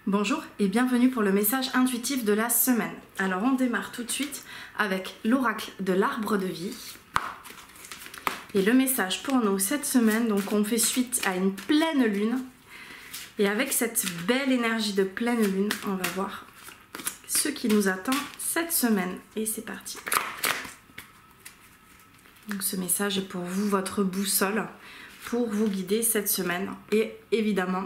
Bonjour et bienvenue pour le message intuitif de la semaine. Alors on démarre tout de suite avec l'oracle de l'arbre de vie. Et le message pour nous cette semaine, donc on fait suite à une pleine lune. Et avec cette belle énergie de pleine lune, on va voir ce qui nous attend cette semaine. Et c'est parti. Donc ce message est pour vous, votre boussole, pour vous guider cette semaine. Et évidemment,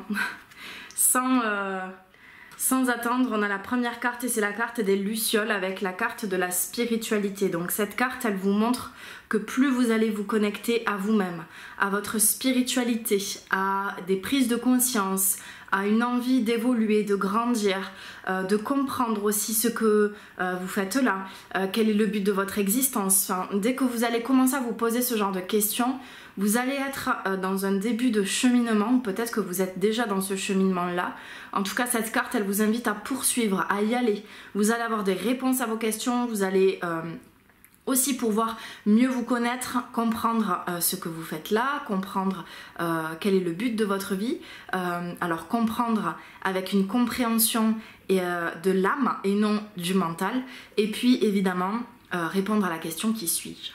sans attendre, on a la première carte et c'est la carte des Lucioles avec la carte de la spiritualité. Donc cette carte, elle vous montre que plus vous allez vous connecter à vous-même, à votre spiritualité, à des prises de conscience, à une envie d'évoluer, de grandir, de comprendre aussi ce que vous faites là, quel est le but de votre existence. Enfin, dès que vous allez commencer à vous poser ce genre de questions, vous allez être dans un début de cheminement, peut-être que vous êtes déjà dans ce cheminement-là. En tout cas, cette carte, elle vous invite à poursuivre, à y aller. Vous allez avoir des réponses à vos questions, vous allez aussi pouvoir mieux vous connaître, comprendre ce que vous faites là, comprendre quel est le but de votre vie. Alors comprendre avec une compréhension de l'âme et non du mental. Et puis évidemment, répondre à la question qui suis-je.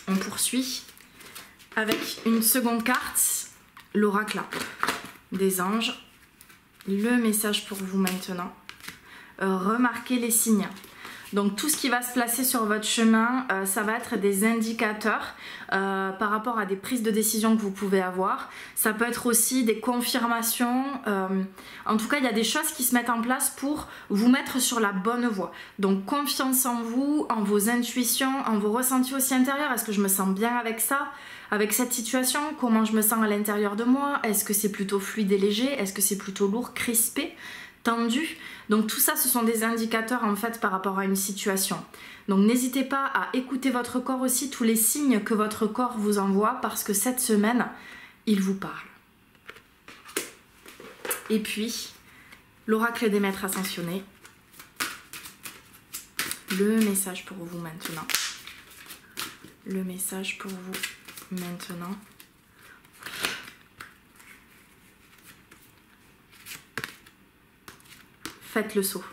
On poursuit avec une seconde carte, l'oracle des anges. Le message pour vous maintenant. Remarquez les signes. Donc tout ce qui va se placer sur votre chemin, ça va être des indicateurs par rapport à des prises de décision que vous pouvez avoir. Ça peut être aussi des confirmations. En tout cas, il y a des choses qui se mettent en place pour vous mettre sur la bonne voie. Donc confiance en vous, en vos intuitions, en vos ressentis aussi intérieurs. Est-ce que je me sens bien avec ça, avec cette situation? Comment je me sens à l'intérieur de moi? Est-ce que c'est plutôt fluide et léger? Est-ce que c'est plutôt lourd, crispé, tendu? Donc tout ça, ce sont des indicateurs en fait par rapport à une situation. Donc n'hésitez pas à écouter votre corps aussi, tous les signes que votre corps vous envoie, parce que cette semaine, il vous parle. Et puis, l'oracle des maîtres ascensionnés. Le message pour vous maintenant. Le message pour vous maintenant. Faites le saut.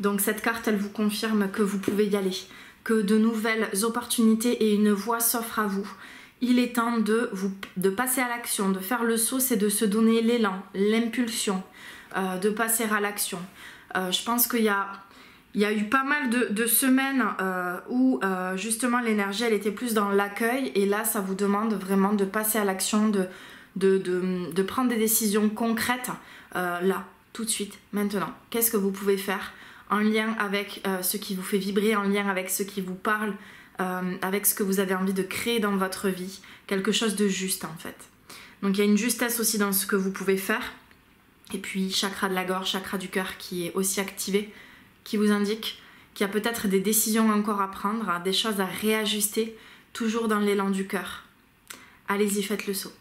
Donc cette carte, elle vous confirme que vous pouvez y aller, que de nouvelles opportunités et une voie s'offrent à vous. Il est temps de passer à l'action, de faire le saut, c'est de se donner l'élan, l'impulsion, de passer à l'action. Je pense qu'il y a eu pas mal de semaines où justement l'énergie, elle était plus dans l'accueil, et là, ça vous demande vraiment de passer à l'action, de prendre des décisions concrètes là. Tout de suite, maintenant. Qu'est-ce que vous pouvez faire en lien avec ce qui vous fait vibrer, en lien avec ce qui vous parle, avec ce que vous avez envie de créer dans votre vie. Quelque chose de juste en fait. Donc il y a une justesse aussi dans ce que vous pouvez faire. Et puis chakra de la gorge, chakra du cœur qui est aussi activé, qui vous indique qu'il y a peut-être des décisions encore à prendre, des choses à réajuster, toujours dans l'élan du cœur. Allez-y, faites le saut.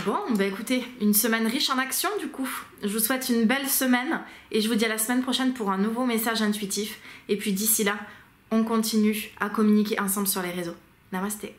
Bon, bah écoutez, une semaine riche en action du coup. Je vous souhaite une belle semaine et je vous dis à la semaine prochaine pour un nouveau message intuitif. Et puis d'ici là, on continue à communiquer ensemble sur les réseaux. Namasté.